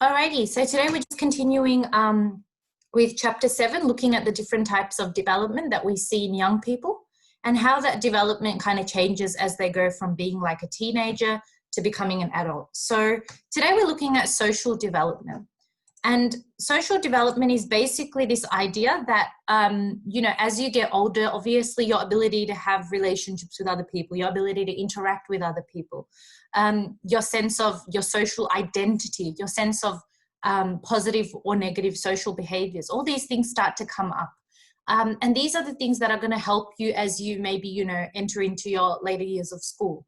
Alrighty, so today we're just continuing with chapter 7, looking at the different types of development that we see in young people and how that development kind of changes as they go from being like a teenager to becoming an adult. So today we're looking at social development. And social development is basically this idea that, as you get older, obviously your ability to have relationships with other people, your ability to interact with other people, your sense of your social identity, your sense of positive or negative social behaviors, all these things start to come up. And these are the things that are going to help you as you maybe, enter into your later years of school,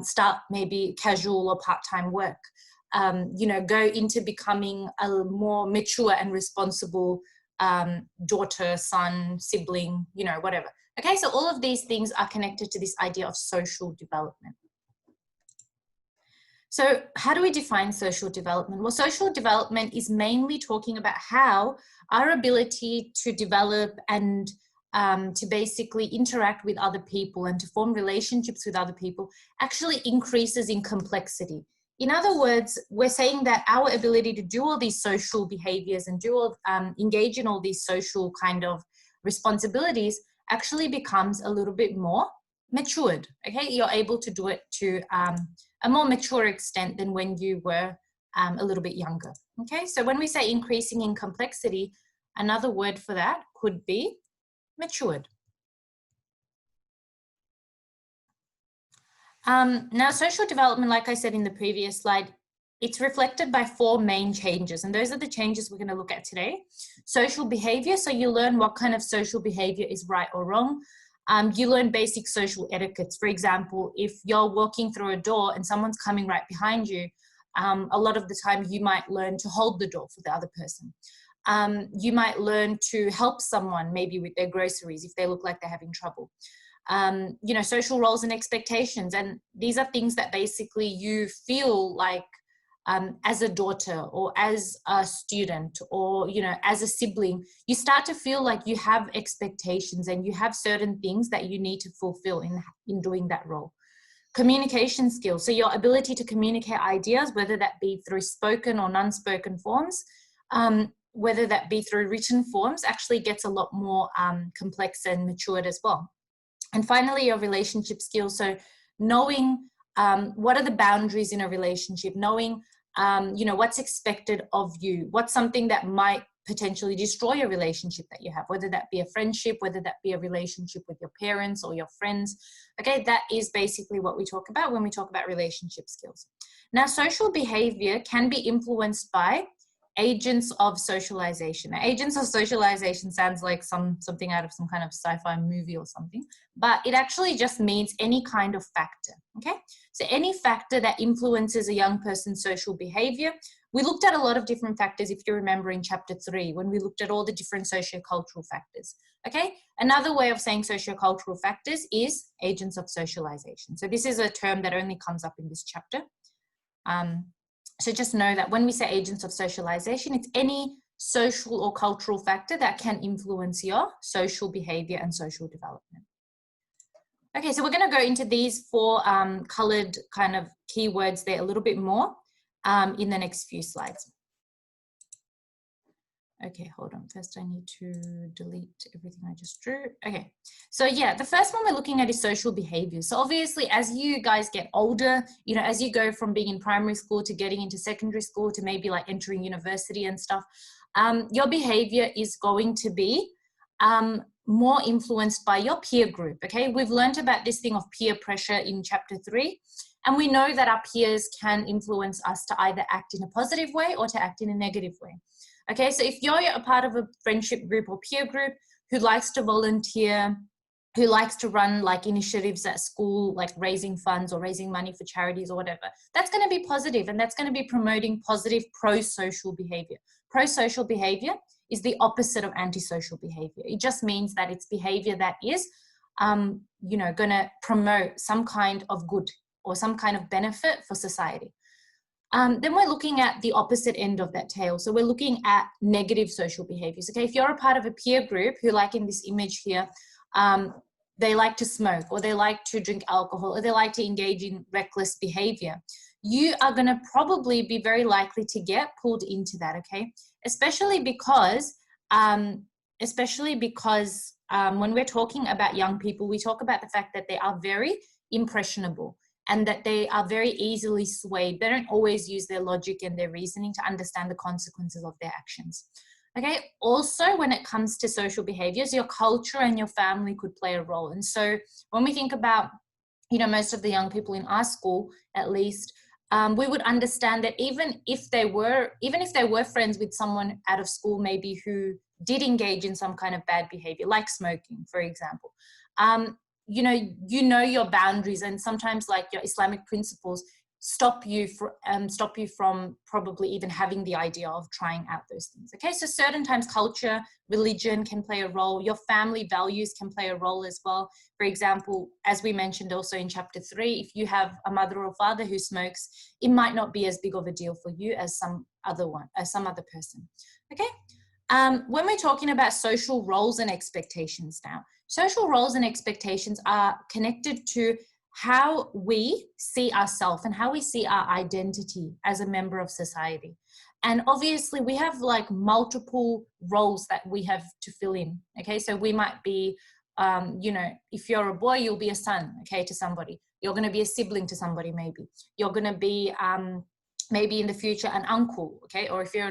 start maybe casual or part-time work. Go into becoming a more mature and responsible daughter, son, sibling, whatever. Okay, so all of these things are connected to this idea of social development. So how do we define social development? Well, social development is mainly talking about how our ability to develop and to basically interact with other people and to form relationships with other people actually increases in complexity. In other words, we're saying that our ability to do all these social behaviors and engage in all these social kind of responsibilities actually becomes a little bit more matured. Okay, you're able to do it to a more mature extent than when you were a little bit younger. Okay, so when we say increasing in complexity, another word for that could be matured. Now, social development, like I said in the previous slide, it's reflected by 4 main changes, and those are the changes we're going to look at today. Social behavior, so you learn what kind of social behavior is right or wrong. You learn basic social etiquettes. For example, if you're walking through a door and someone's coming right behind you, a lot of the time you might learn to hold the door for the other person. You might learn to help someone maybe with their groceries if they look like they're having trouble. Social roles and expectations. And these are things that basically you feel like as a daughter or as a student or, as a sibling, you start to feel like you have expectations and you have certain things that you need to fulfill in doing that role. Communication skills. So your ability to communicate ideas, whether that be through spoken or non-spoken forms, whether that be through written forms, actually gets a lot more complex and matured as well. And finally, your relationship skills. So knowing what are the boundaries in a relationship, knowing, what's expected of you, what's something that might potentially destroy a relationship that you have, whether that be a friendship, whether that be a relationship with your parents or your friends. Okay, that is basically what we talk about when we talk about relationship skills. Now, social behavior can be influenced by agents of socialization. Now, agents of socialization sounds like something out of some kind of sci-fi movie or something, but it actually just means any kind of factor, okay? So any factor that influences a young person's social behavior. We looked at a lot of different factors, if you remember in chapter 3, when we looked at all the different sociocultural factors, okay? Another way of saying sociocultural factors is agents of socialization. So this is a term that only comes up in this chapter. So just know that when we say agents of socialization, it's any social or cultural factor that can influence your social behavior and social development. Okay, so we're going to go into these 4 colored kind of keywords there a little bit more in the next few slides. Okay, hold on. First, I need to delete everything I just drew. Okay, so yeah, the first one we're looking at is social behavior. So obviously, as you guys get older, as you go from being in primary school to getting into secondary school to maybe like entering university and stuff, your behavior is going to be more influenced by your peer group. Okay, we've learned about this thing of peer pressure in chapter 3. And we know that our peers can influence us to either act in a positive way or to act in a negative way. Okay, so if you're a part of a friendship group or peer group who likes to volunteer, who likes to run like initiatives at school, like raising funds or raising money for charities or whatever, that's going to be positive and that's going to be promoting positive pro-social behavior. Pro-social behavior is the opposite of antisocial behavior. It just means that it's behavior that is, going to promote some kind of good or some kind of benefit for society. Then we're looking at the opposite end of that tail. So we're looking at negative social behaviors. Okay, if you're a part of a peer group who, like in this image here, they like to smoke or they like to drink alcohol or they like to engage in reckless behavior, you are going to probably be very likely to get pulled into that, okay? Especially because when we're talking about young people, we talk about the fact that they are very impressionable and that they are very easily swayed. They don't always use their logic and their reasoning to understand the consequences of their actions. Okay, also when it comes to social behaviors, your culture and your family could play a role. And so when we think about, you know, most of the young people in our school, at least, we would understand that even if they were friends with someone out of school, maybe who did engage in some kind of bad behavior, like smoking, for example, you know your boundaries, and sometimes like your Islamic principles stop you from probably even having the idea of trying out those things. Okay, so certain times culture, religion can play a role. Your family values can play a role as well. For example, as we mentioned also in chapter 3, if you have a mother or father who smokes, it might not be as big of a deal for you as some other person. Okay. When we're talking about social roles and expectations now, social roles and expectations are connected to how we see ourselves and how we see our identity as a member of society. And obviously we have like multiple roles that we have to fill in. Okay, so we might be, you know, if you're a boy, you'll be a son, okay, to somebody. You're going to be a sibling to somebody, maybe. You're going to be, maybe in the future, an uncle, okay? Or if you're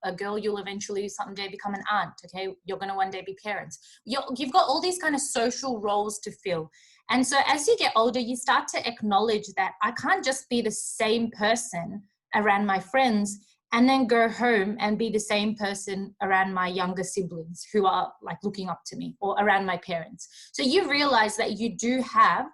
a girl, you'll eventually someday become an aunt, okay? You're going to one day be parents. You've got all these kind of social roles to fill. And so as you get older, you start to acknowledge that I can't just be the same person around my friends and then go home and be the same person around my younger siblings who are like looking up to me, or around my parents. So you realize that you do have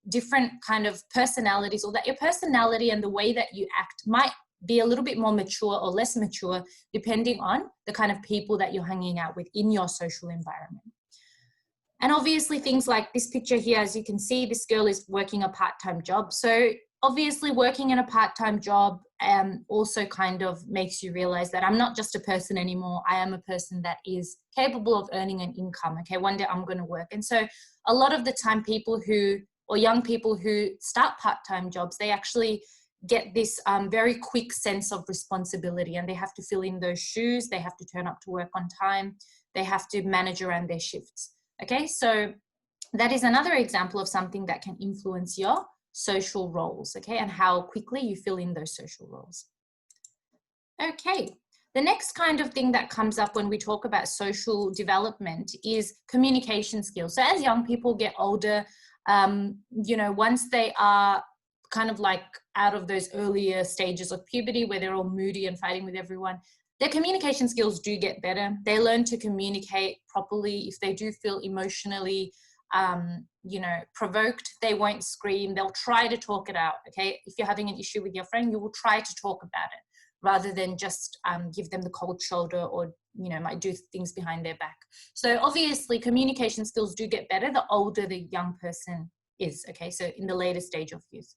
different kind of personalities, or that your personality and the way that you act might be a little bit more mature or less mature depending on the kind of people that you're hanging out with in your social environment. And obviously things like this picture here, as you can see, this girl is working a part-time job. So obviously working in a part-time job also kind of makes you realize that I'm not just a person anymore. I am a person that is capable of earning an income. Okay, one day I'm going to work. And so a lot of the time young people who start part-time jobs, they actually get this very quick sense of responsibility, and they have to fill in those shoes. They have to turn up to work on time. They have to manage around their shifts. Okay, so that is another example of something that can influence your social roles, okay, and how quickly you fill in those social roles. Okay, the next kind of thing that comes up when we talk about social development is communication skills. So as young people get older, you know, once they are kind of like out of those earlier stages of puberty where they're all moody and fighting with everyone, their communication skills do get better. They learn to communicate properly. If they do feel emotionally you know, provoked, they won't scream. They'll try to talk it out. Okay, if you're having an issue with your friend, you will try to talk about it rather than just give them the cold shoulder, or, you know, might do things behind their back. So obviously communication skills do get better the older the young person is. Okay, so in the later stage of youth.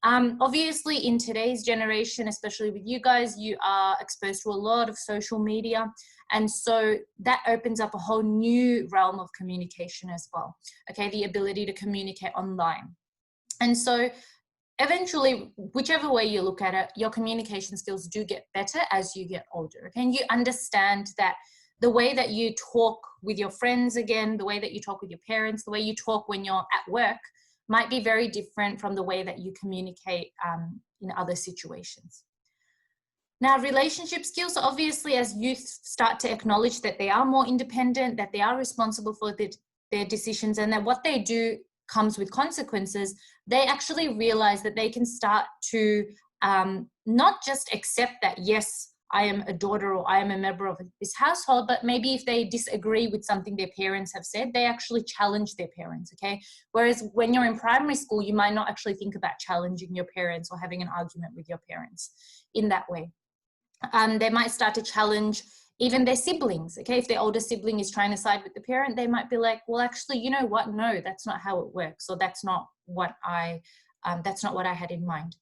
Obviously in today's generation, especially with you guys, you are exposed to a lot of social media. And so that opens up a whole new realm of communication as well. Okay, the ability to communicate online. And so eventually, whichever way you look at it, your communication skills do get better as you get older. Okay, and you understand that the way that you talk with your friends, again, the way that you talk with your parents, the way you talk when you're at work, might be very different from the way that you communicate in other situations. Now, relationship skills, obviously, as youth start to acknowledge that they are more independent, that they are responsible for their decisions, and that what they do comes with consequences, they actually realize that they can start to not just accept that, yes, I am a daughter or I am a member of this household, but maybe if they disagree with something their parents have said, they actually challenge their parents, okay? Whereas when you're in primary school, you might not actually think about challenging your parents or having an argument with your parents in that way. They might start to challenge even their siblings, okay? If their older sibling is trying to side with the parent, they might be like, well, actually, you know what? No, that's not how it works. Or that's not what I had in mind.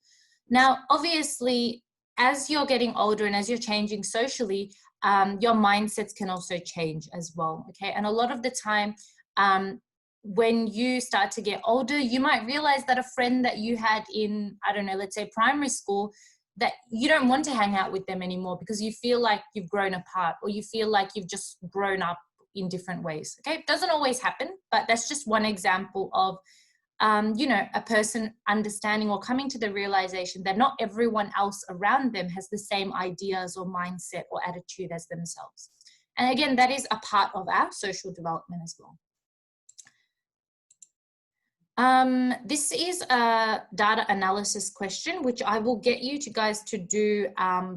Now, obviously, as you're getting older and as you're changing socially, your mindsets can also change as well, okay? And a lot of the time, when you start to get older, you might realize that a friend that you had in, I don't know, let's say primary school, that you don't want to hang out with them anymore because you feel like you've grown apart, or you feel like you've just grown up in different ways. Okay, it doesn't always happen, but that's just one example of you know, a person understanding or coming to the realization that not everyone else around them has the same ideas or mindset or attitude as themselves. And again, that is a part of our social development as well. This is a data analysis question, which I will get you guys to do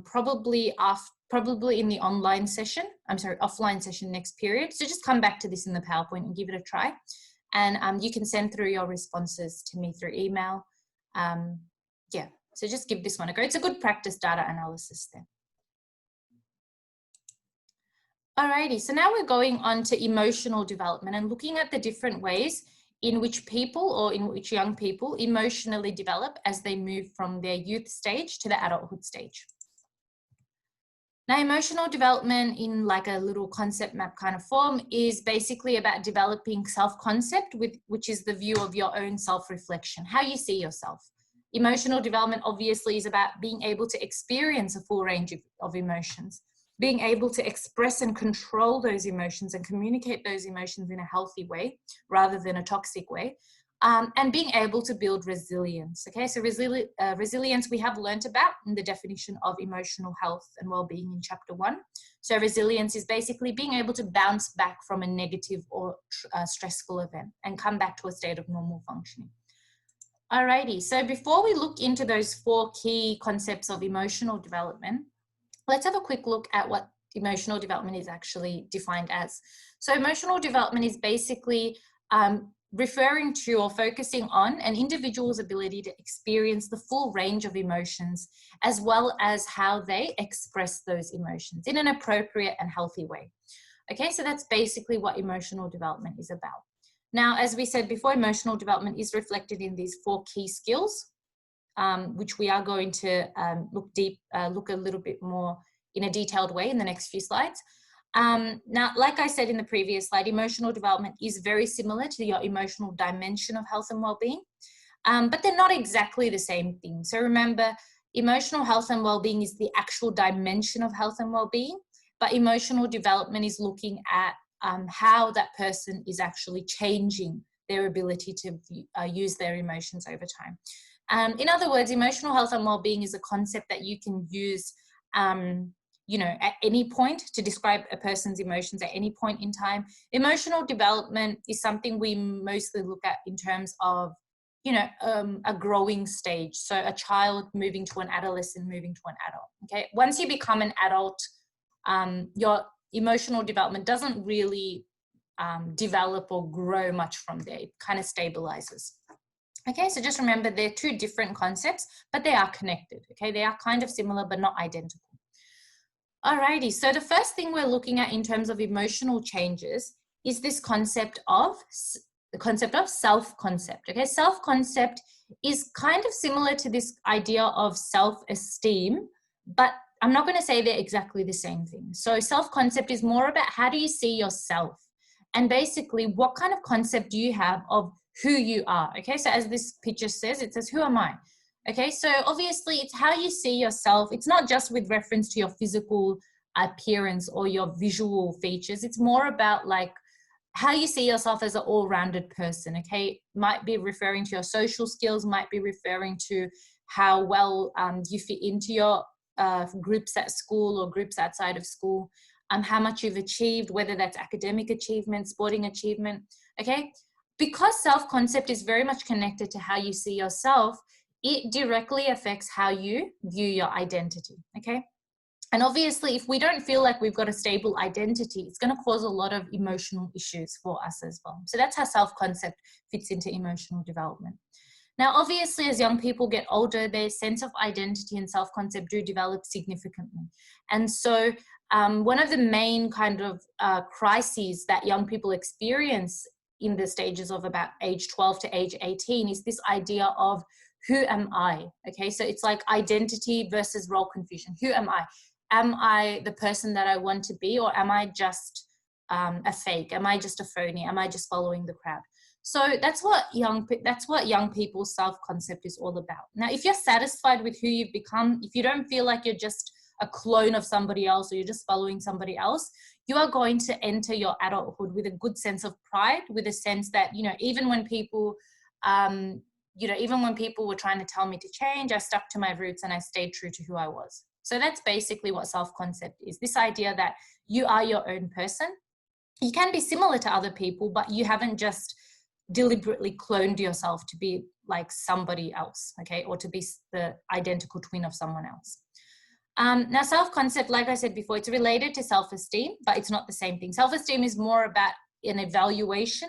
probably in the online session. I'm sorry, offline session next period. So just come back to this in the PowerPoint and give it a try. And you can send through your responses to me through email. Yeah, so just give this one a go. It's a good practice data analysis then. Alrighty, so now we're going on to emotional development and looking at the different ways in which people, or in which young people, emotionally develop as they move from their youth stage to the adulthood stage. Now, emotional development in like a little concept map kind of form is basically about developing self-concept, which is the view of your own self-reflection, how you see yourself. Emotional development obviously is about being able to experience a full range of emotions, being able to express and control those emotions and communicate those emotions in a healthy way rather than a toxic way. And being able to build resilience. Okay, so resilience we have learnt about in the definition of emotional health and well-being in chapter 1. So resilience is basically being able to bounce back from a negative or stressful event and come back to a state of normal functioning. Alrighty, so before we look into those 4 key concepts of emotional development, let's have a quick look at what emotional development is actually defined as. So emotional development is basically referring to or focusing on an individual's ability to experience the full range of emotions, as well as how they express those emotions in an appropriate and healthy way. Okay, so that's basically what emotional development is about. Now, as we said before, emotional development is reflected in these 4 key skills, which we are going to look a little bit more in a detailed way in the next few slides. Now, like I said in the previous slide, emotional development is very similar to your emotional dimension of health and well-being, but they're not exactly the same thing. So remember, emotional health and well-being is the actual dimension of health and well-being, but emotional development is looking at how that person is actually changing their ability to use their emotions over time. In other words, emotional health and well-being is a concept that you can use you know, at any point to describe a person's emotions at any point in time. Emotional development is something we mostly look at in terms of, you know, a growing stage. So a child moving to an adolescent, moving to an adult, okay? Once you become an adult, your emotional development doesn't really develop or grow much from there. It kind of stabilizes. Okay, so just remember they're 2 different concepts, but they are connected, okay? They are kind of similar, but not identical. Alrighty, so the first thing we're looking at in terms of emotional changes is this concept of self-concept. Okay, self-concept is kind of similar to this idea of self-esteem, but I'm not going to say they're exactly the same thing. So self-concept is more about how do you see yourself, and basically what kind of concept do you have of who you are. Okay, so as this picture says, it says, who am I? Okay, so obviously it's how you see yourself. It's not just with reference to your physical appearance or your visual features. It's more about like how you see yourself as an all-rounded person, okay? Might be referring to your social skills, might be referring to how well you fit into your groups at school or groups outside of school, how much you've achieved, whether that's academic achievement, sporting achievement, okay? Because self-concept is very much connected to how you see yourself, it directly affects how you view your identity, okay? And obviously, if we don't feel like we've got a stable identity, it's going to cause a lot of emotional issues for us as well. So that's how self-concept fits into emotional development. Now, obviously, as young people get older, their sense of identity and self-concept do develop significantly. And so one of the main kind of crises that young people experience in the stages of about age 12 to age 18 is this idea of who am I? Okay, so it's like identity versus role confusion. Who am I? Am I the person that I want to be, or am I just a fake? Am I just a phony? Am I just following the crowd? So that's what young people's self-concept is all about. Now, if you're satisfied with who you've become, if you don't feel like you're just a clone of somebody else, or you're just following somebody else, you are going to enter your adulthood with a good sense of pride, with a sense that, even when people, even when people were trying to tell me to change, I stuck to my roots and I stayed true to who I was. So that's basically what self-concept is. This idea that you are your own person. You can be similar to other people, but you haven't just deliberately cloned yourself to be like somebody else, okay, or to be the identical twin of someone else. Now, self-concept, like I said before, it's related to self-esteem, but it's not the same thing. Self-esteem is more about an evaluation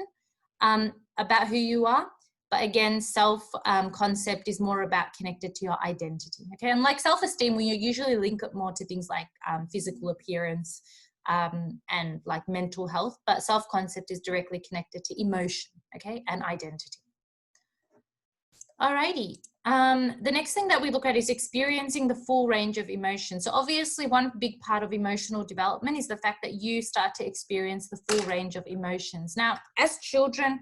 about who you are. But again, self-concept is more about connected to your identity, okay? And like self-esteem, we usually link it more to things like physical appearance and like mental health, but self-concept is directly connected to emotion, okay, and identity. Alrighty. The next thing that we look at is experiencing the full range of emotions. So obviously one big part of emotional development is the fact that you start to experience the full range of emotions. Now, as children,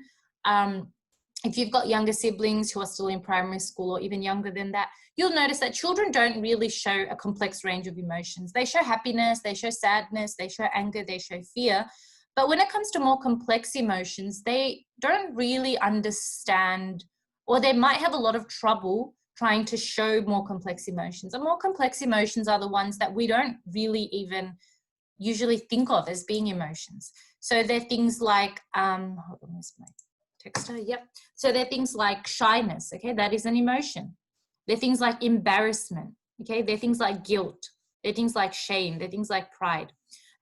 if you've got younger siblings who are still in primary school or even younger than that, you'll notice that children don't really show a complex range of emotions. They show happiness, they show sadness, they show anger, they show fear. But when it comes to more complex emotions, they don't really understand, or they might have a lot of trouble trying to show more complex emotions. And more complex emotions are the ones that we don't really even usually think of as being emotions. So they're things like, hold on, where's my texter? Yep. So they're things like shyness, okay? That is an emotion. They're things like embarrassment, okay? They're things like guilt. They're things like shame. They're things like pride.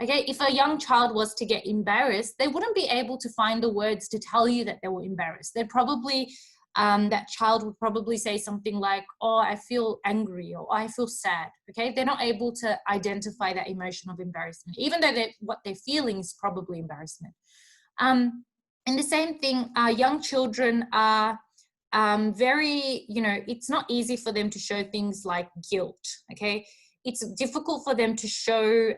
Okay, if a young child was to get embarrassed, they wouldn't be able to find the words to tell you that they were embarrassed. They'd probably, that child would probably say something like, oh, I feel angry, or I feel sad, okay? They're not able to identify that emotion of embarrassment, even though what they're feeling is probably embarrassment. And the same thing, young children are very, it's not easy for them to show things like guilt, okay? It's difficult for them to show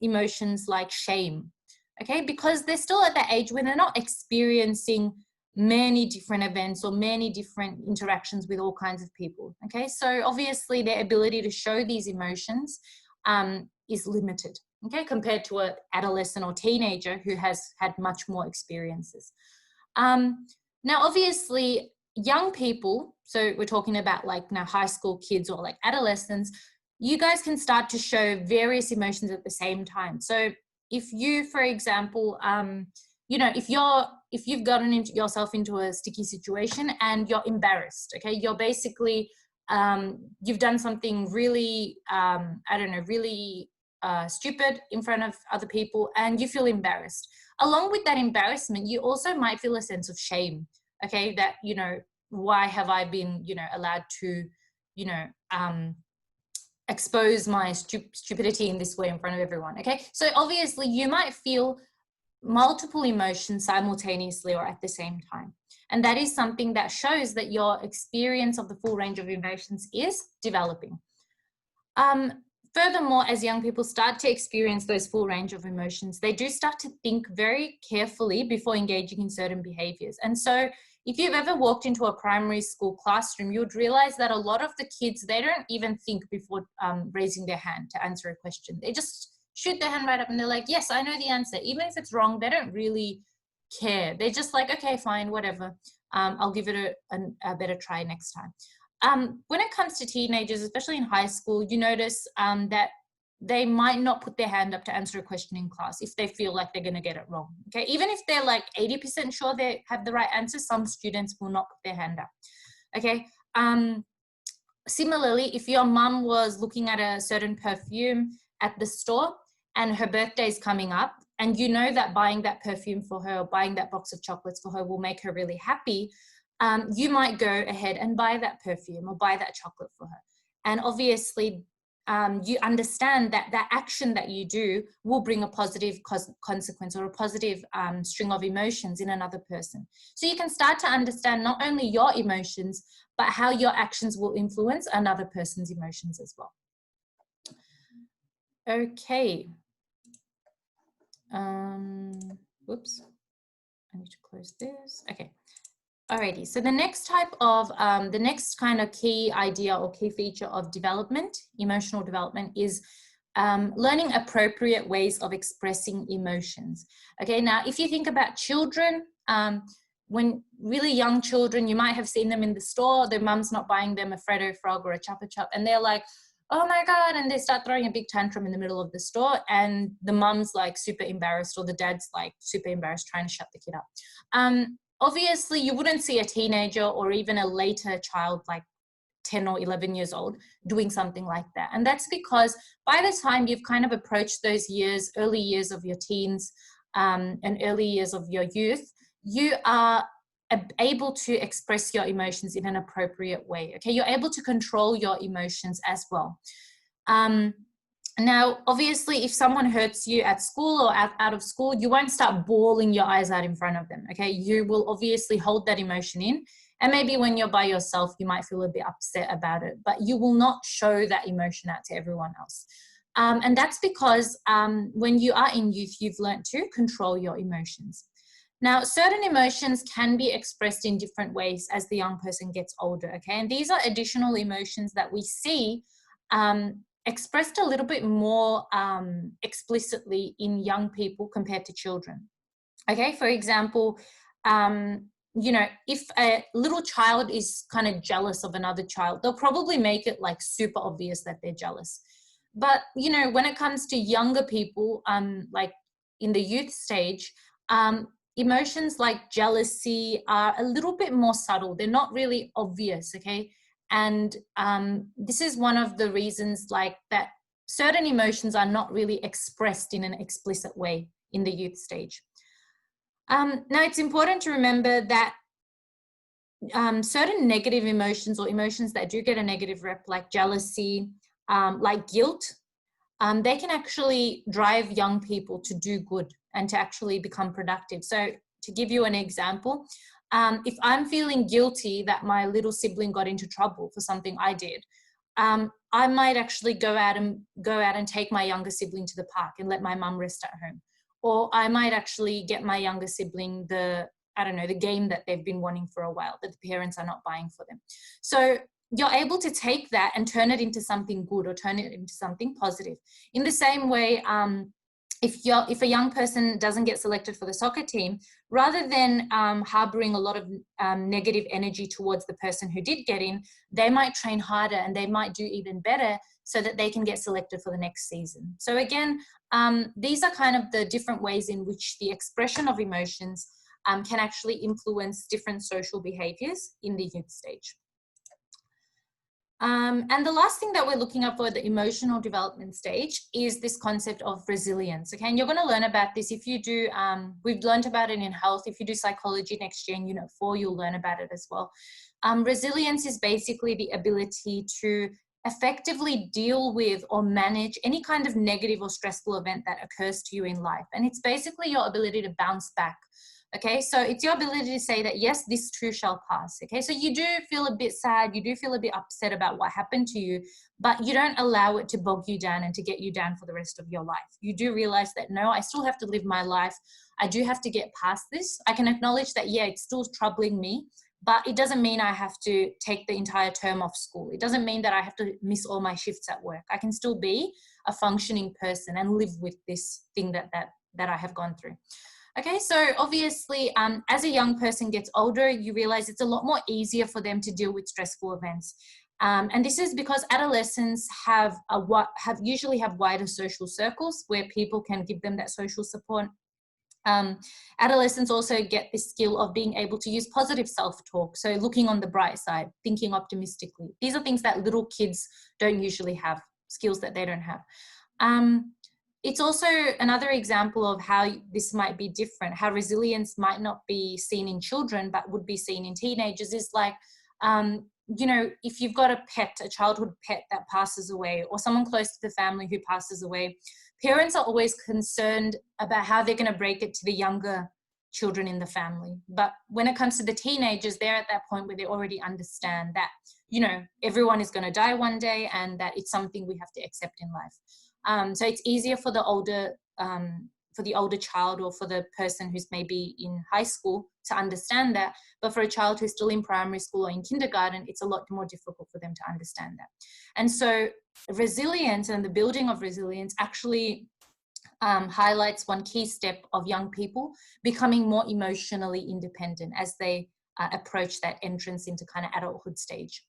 emotions like shame, okay? Because they're still at that age when they're not experiencing many different events or many different interactions with all kinds of people, okay? So obviously their ability to show these emotions is limited, okay, compared to an adolescent or teenager who has had much more experiences. Now, obviously, young people, so we're talking about like now high school kids or like adolescents, you guys can start to show various emotions at the same time. So if you, for example, if you've gotten yourself into a sticky situation and you're embarrassed, okay, you're basically, you've done something really, really stupid in front of other people and you feel embarrassed. Along with that embarrassment, you also might feel a sense of shame, okay, that, why have I been, allowed to, expose my stupidity in this way in front of everyone, okay? So obviously you might feel multiple emotions simultaneously or at the same time. And that is something that shows that your experience of the full range of emotions is developing. Furthermore, as young people start to experience those full range of emotions, they do start to think very carefully before engaging in certain behaviors. And so if you've ever walked into a primary school classroom, you would realize that a lot of the kids, they don't even think before raising their hand to answer a question. They just shoot their hand right up and they're like, yes, I know the answer. Even if it's wrong, they don't really care. They're just like, okay, fine, whatever. I'll give it a better try next time. When it comes to teenagers, especially in high school, you notice that they might not put their hand up to answer a question in class if they feel like they're going to get it wrong. Okay, even if they're like 80% sure they have the right answer, some students will not put their hand up. Okay. Similarly, if your mum was looking at a certain perfume at the store and her birthday is coming up, and you know that buying that perfume for her or buying that box of chocolates for her will make her really happy, you might go ahead and buy that perfume or buy that chocolate for her. And obviously, you understand that that action that you do will bring a positive consequence or a positive string of emotions in another person. So you can start to understand not only your emotions, but how your actions will influence another person's emotions as well. Okay. Whoops. I need to close this. Okay. Alrighty, so the next type of, the next kind of key idea or key feature of development, emotional development, is learning appropriate ways of expressing emotions. Okay, now if you think about children, when really young children, you might have seen them in the store, their mum's not buying them a Freddo Frog or a Chupa Chup, and they're like, oh my God, and they start throwing a big tantrum in the middle of the store, and the mum's like super embarrassed, or the dad's like super embarrassed trying to shut the kid up. Obviously, you wouldn't see a teenager or even a later child like 10 or 11 years old doing something like that. And that's because by the time you've kind of approached those years, early years of your teens and early years of your youth, you are able to express your emotions in an appropriate way. Okay, you're able to control your emotions as well. Now, obviously, if someone hurts you at school or out of school, you won't start bawling your eyes out in front of them, okay? You will obviously hold that emotion in, and maybe when you're by yourself, you might feel a bit upset about it, but you will not show that emotion out to everyone else. And that's because when you are in youth, you've learned to control your emotions. Now, certain emotions can be expressed in different ways as the young person gets older, okay? And these are additional emotions that we see expressed a little bit more explicitly in young people compared to children. Okay, for example, you know, if a little child is kind of jealous of another child, they'll probably make it like super obvious that they're jealous. But, you know, when it comes to younger people, like in the youth stage, emotions like jealousy are a little bit more subtle. They're not really obvious, okay? And this is one of the reasons like that certain emotions are not really expressed in an explicit way in the youth stage. Now, it's important to remember that certain negative emotions or emotions that do get a negative rep, like jealousy, like guilt, they can actually drive young people to do good and to actually become productive. So to give you an example, if I'm feeling guilty that my little sibling got into trouble for something I did, I might actually go out and take my younger sibling to the park and let my mum rest at home. Or I might actually get my younger sibling the game that they've been wanting for a while that the parents are not buying for them. So you're able to take that and turn it into something good or turn it into something positive. In the same way, if a young person doesn't get selected for the soccer team, rather than harboring a lot of negative energy towards the person who did get in, they might train harder and they might do even better so that they can get selected for the next season. So again, these are kind of the different ways in which the expression of emotions can actually influence different social behaviors in the youth stage. And the last thing that we're looking at for the emotional development stage is this concept of resilience. Okay, and you're going to learn about this if you do, we've learned about it in health. If you do psychology next year in Unit 4, you'll learn about it as well. Resilience is basically the ability to effectively deal with or manage any kind of negative or stressful event that occurs to you in life. And it's basically your ability to bounce back. Okay, so it's your ability to say that, yes, this too shall pass. Okay, so you do feel a bit sad, you do feel a bit upset about what happened to you, but you don't allow it to bog you down and to get you down for the rest of your life. You do realize that, no, I still have to live my life. I do have to get past this. I can acknowledge that, yeah, it's still troubling me, but it doesn't mean I have to take the entire term off school. It doesn't mean that I have to miss all my shifts at work. I can still be a functioning person and live with this thing that I have gone through. Okay, so obviously, as a young person gets older, you realize it's a lot more easier for them to deal with stressful events. And this is because adolescents usually have wider social circles where people can give them that social support. Adolescents also get this skill of being able to use positive self-talk. So looking on the bright side, thinking optimistically. These are things that little kids don't usually have, skills that they don't have. It's also another example of how this might be different, how resilience might not be seen in children, but would be seen in teenagers is like, you know, if you've got a pet, a childhood pet that passes away, or someone close to the family who passes away, parents are always concerned about how they're going to break it to the younger children in the family. But when it comes to the teenagers, they're at that point where they already understand that, you know, everyone is going to die one day and that it's something we have to accept in life. So it's easier for the older the older child or for the person who's maybe in high school to understand that. But for a child who's still in primary school or in kindergarten, it's a lot more difficult for them to understand that. And so resilience and the building of resilience actually highlights one key step of young people becoming more emotionally independent as they approach that entrance into kind of adulthood stage.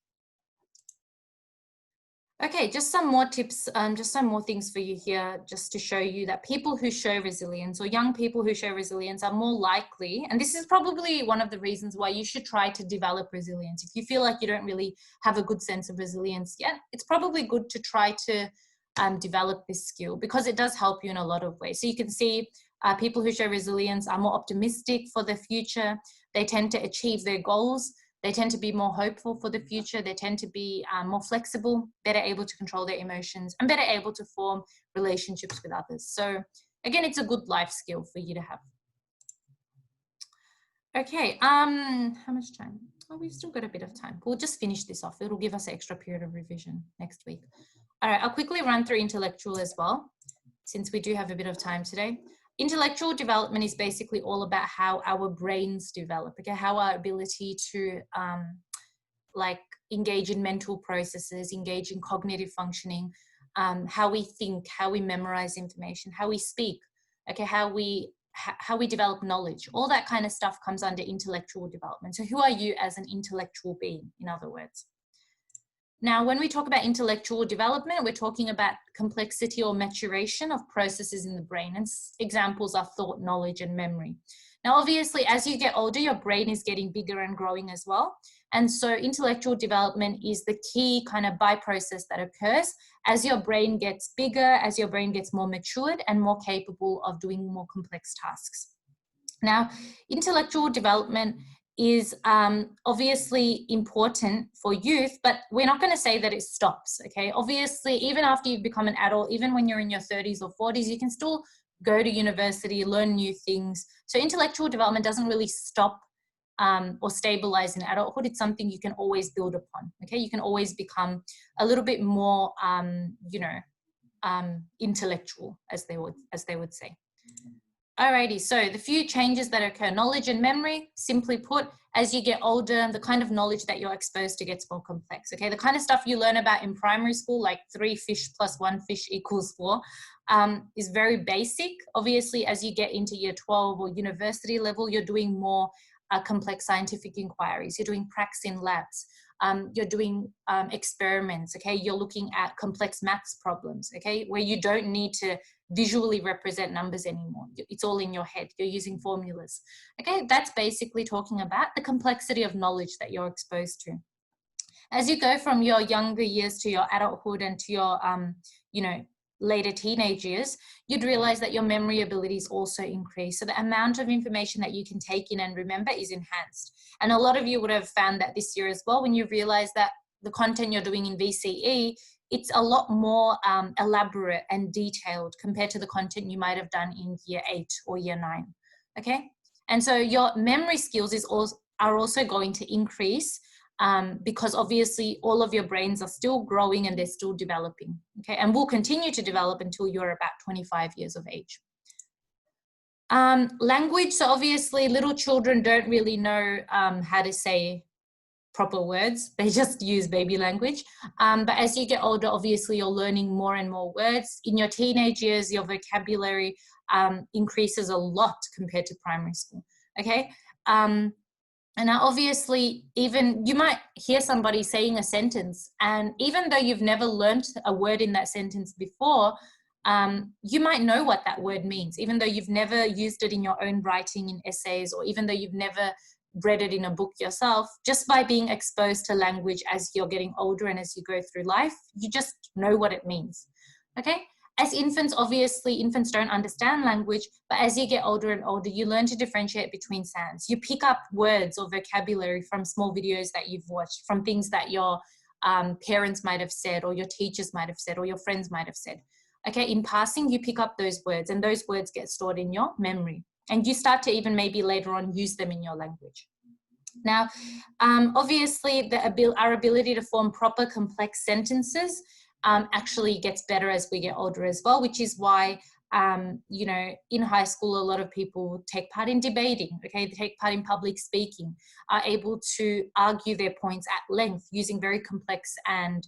Okay, just some more tips, just some more things for you here, just to show you that people who show resilience, or young people who show resilience, are more likely, and this is probably one of the reasons why you should try to develop resilience. If you feel like you don't really have a good sense of resilience yet, it's probably good to try to develop this skill, because it does help you in a lot of ways. So you can see people who show resilience are more optimistic for the future. They tend to achieve their goals. They tend to be more hopeful for the future. They tend to be more flexible, better able to control their emotions, and better able to form relationships with others. So again, it's a good life skill for you to have. Okay, how much time? Oh, we've still got a bit of time. We'll just finish this off. It'll give us an extra period of revision next week. All right, I'll quickly run through intellectual as well, since we do have a bit of time today. Intellectual development is basically all about how our brains develop, okay? How our ability to like engage in mental processes, engage in cognitive functioning, how we think, how we memorize information, how we speak, okay? How we develop knowledge. All that kind of stuff comes under intellectual development. So who are you as an intellectual being, in other words? Now, when we talk about intellectual development, we're talking about complexity or maturation of processes in the brain. And examples are thought, knowledge, and memory. Now, obviously, as you get older, your brain is getting bigger and growing as well. And so intellectual development is the key kind of by-process that occurs as your brain gets bigger, as your brain gets more matured and more capable of doing more complex tasks. Now, intellectual development is obviously important for youth, but we're not going to say that it stops, okay? Obviously, even after you've become an adult, even when you're in your 30s or 40s, you can still go to university, learn new things. So intellectual development doesn't really stop or stabilize in adulthood. It's something you can always build upon, okay? You can always become a little bit more, intellectual, as they would say. Alrighty, so the few changes that occur: knowledge and memory. Simply put, as you get older, the kind of knowledge that you're exposed to gets more complex, okay? The kind of stuff you learn about in primary school, like 3 fish plus 1 fish equals 4, is very basic. Obviously, as you get into year 12 or university level, you're doing more complex scientific inquiries. You're doing pracs in labs. You're doing experiments, okay? You're looking at complex maths problems, okay? Where you don't need to visually represent numbers anymore. It's all in your head. You're using formulas, okay? That's basically talking about the complexity of knowledge that you're exposed to. As you go from your younger years to your adulthood and to your, later teenage years, you'd realize that your memory abilities also increase. So the amount of information that you can take in and remember is enhanced. And a lot of you would have found that this year as well, when you realize that the content you're doing in VCE, it's a lot more elaborate and detailed compared to the content you might have done in year 8 or year 9, okay? And so your memory skills are also going to increase because obviously all of your brains are still growing and they're still developing, okay? And will continue to develop until you're about 25 years of age. Language, so obviously little children don't really know how to say proper words. They just use baby language. But as you get older, obviously you're learning more and more words. In your teenage years, your vocabulary increases a lot compared to primary school, okay? And now obviously, even you might hear somebody saying a sentence, and even though you've never learned a word in that sentence before, you might know what that word means, even though you've never used it in your own writing in essays, or even though you've never read it in a book yourself. Just by being exposed to language as you're getting older and as you go through life, you just know what it means, okay? As infants, obviously, infants don't understand language, but as you get older and older, you learn to differentiate between sounds. You pick up words or vocabulary from small videos that you've watched, from things that your parents might have said, or your teachers might have said, or your friends might have said. Okay, in passing, you pick up those words, and those words get stored in your memory. And you start to even maybe later on use them in your language. Now, obviously, our ability to form proper complex sentences actually gets better as we get older as well, which is why, you know, in high school, a lot of people take part in debating, okay? They take part in public speaking, are able to argue their points at length using very complex and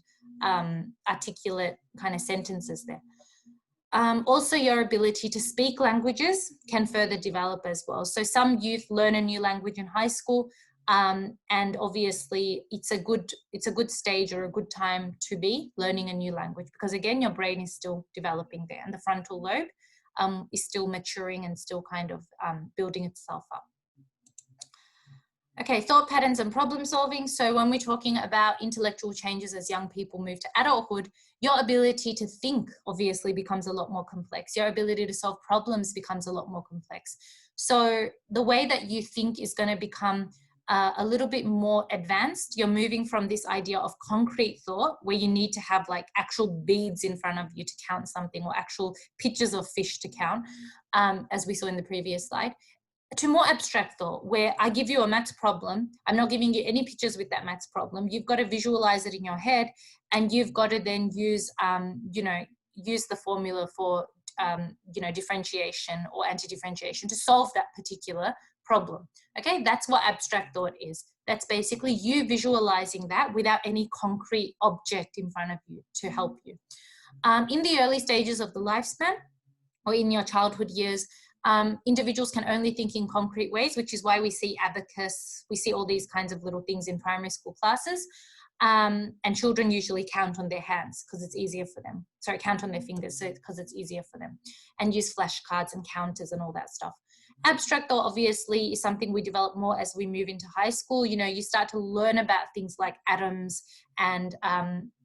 articulate kind of sentences there. Also, your ability to speak languages can further develop as well. So some youth learn a new language in high school, and obviously it's a good stage or a good time to be learning a new language, because again, your brain is still developing there, and the frontal lobe is still maturing and still kind of building itself up. Okay, thought patterns and problem solving. So when we're talking about intellectual changes as young people move to adulthood, your ability to think obviously becomes a lot more complex. Your ability to solve problems becomes a lot more complex. So the way that you think is going to become a little bit more advanced. You're moving from this idea of concrete thought, where you need to have like actual beads in front of you to count something, or actual pictures of fish to count, as we saw in the previous slide, to more abstract thought, where I give you a maths problem. I'm not giving you any pictures with that maths problem. You've got to visualize it in your head, and you've got to then use, you know, use the formula for, you know, differentiation or anti-differentiation to solve that particular problem. Okay, that's what abstract thought is. That's basically you visualizing that without any concrete object in front of you to help you. In the early stages of the lifespan, or in your childhood years, individuals can only think in concrete ways, which is why we see abacus, we see all these kinds of little things in primary school classes. And children usually count on their hands because it's easier for them. Sorry, count on their fingers because it's easier for them, and use flashcards and counters and all that stuff. Abstract thought obviously is something we develop more as we move into high school. You know, you start to learn about things like atoms and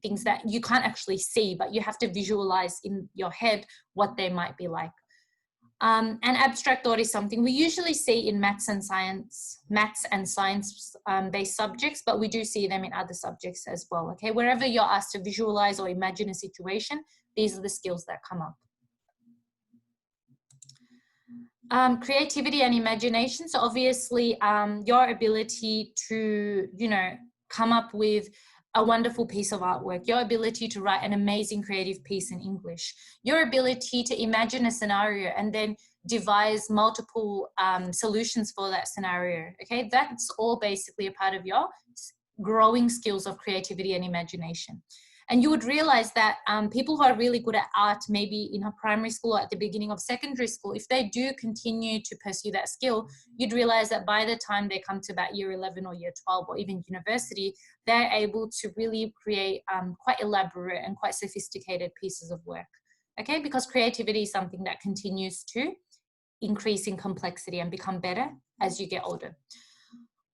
things that you can't actually see, but you have to visualize in your head what they might be like. And abstract thought is something we usually see in maths and science based subjects, but we do see them in other subjects as well. Okay, wherever you're asked to visualize or imagine a situation, these are the skills that come up. Creativity and imagination. So obviously your ability to, you know, come up with a wonderful piece of artwork, your ability to write an amazing creative piece in English, your ability to imagine a scenario and then devise multiple solutions for that scenario. Okay, that's all basically a part of your growing skills of creativity and imagination. And you would realize that people who are really good at art, maybe in a primary school or at the beginning of secondary school, if they do continue to pursue that skill, you'd realize that by the time they come to about year 11 or year 12 or even university, they're able to really create quite elaborate and quite sophisticated pieces of work. Okay, because creativity is something that continues to increase in complexity and become better as you get older.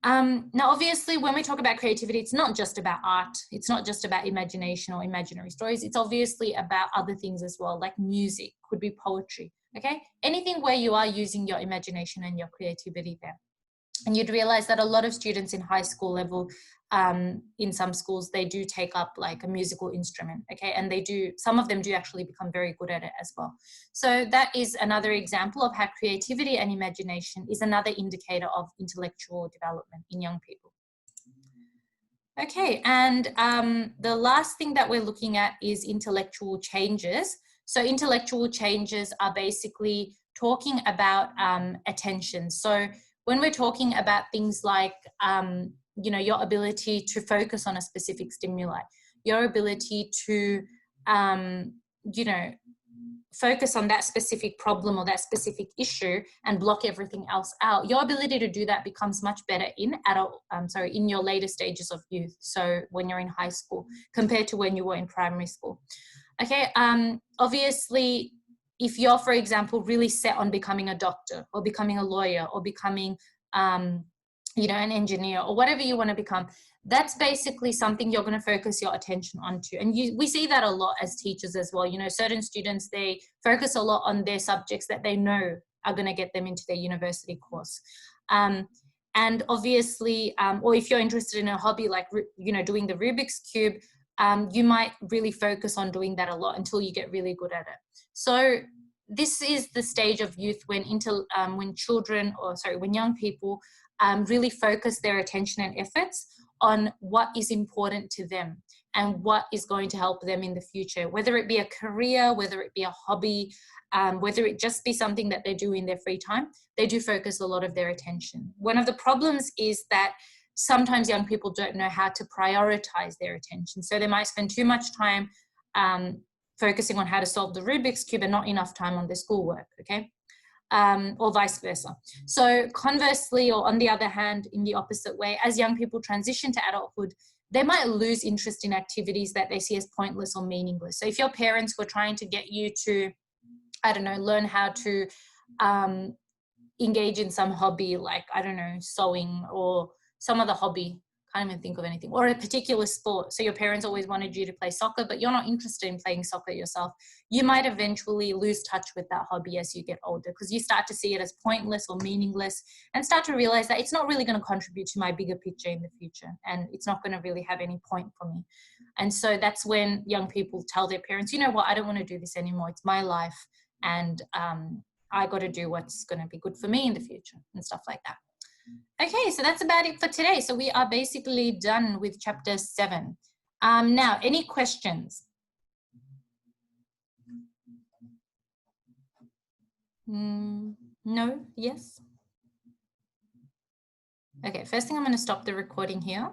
Now, obviously, when we talk about creativity, it's not just about art. It's not just about imagination or imaginary stories. It's obviously about other things as well, like music, could be poetry, okay? Anything where you are using your imagination and your creativity there. And you'd realize that a lot of students in high school level, in some schools, they do take up like a musical instrument, okay? And they do, some of them do actually become very good at it as well. So that is another example of how creativity and imagination is another indicator of intellectual development in young people. Okay, and the last thing that we're looking at is intellectual changes. So intellectual changes are basically talking about attention. So when we're talking about things like, you know, your ability to focus on a specific stimuli, your ability to, you know, focus on that specific problem or that specific issue and block everything else out, your ability to do that becomes much better in in your later stages of youth. So when you're in high school compared to when you were in primary school. Okay, obviously, if you're, for example, really set on becoming a doctor or becoming a lawyer or becoming, you know, an engineer or whatever you want to become, that's basically something you're going to focus your attention onto. And we see that a lot as teachers as well. You know, certain students, they focus a lot on their subjects that they know are going to get them into their university course. And obviously, or if you're interested in a hobby like, you know, doing the Rubik's Cube, you might really focus on doing that a lot until you get really good at it. So this is the stage of youth when when young people really focus their attention and efforts on what is important to them. and what is going to help them in the future, whether it be a career, whether it be a hobby, whether it just be something that they do in their free time. They do focus a lot of their attention. One of the problems is that sometimes young people don't know how to prioritize their attention. So they might spend too much time focusing on how to solve the Rubik's Cube and not enough time on their schoolwork, okay? Or vice versa. So conversely, or on the other hand, in the opposite way, as young people transition to adulthood, they might lose interest in activities that they see as pointless or meaningless. So if your parents were trying to get you to, I don't know, learn how to engage in some hobby, like, I don't know, sewing or some other hobby, can't even think of anything, or a particular sport. So your parents always wanted you to play soccer, but you're not interested in playing soccer yourself. You might eventually lose touch with that hobby as you get older, because you start to see it as pointless or meaningless and start to realize that it's not really going to contribute to my bigger picture in the future, and it's not going to really have any point for me. And so that's when young people tell their parents, you know what, I don't want to do this anymore. It's my life, and I got to do what's going to be good for me in the future and stuff like that. Okay, so that's about it for today. So we are basically done with chapter 7. Now, any questions? No? Yes? Okay, first thing, I'm going to stop the recording here.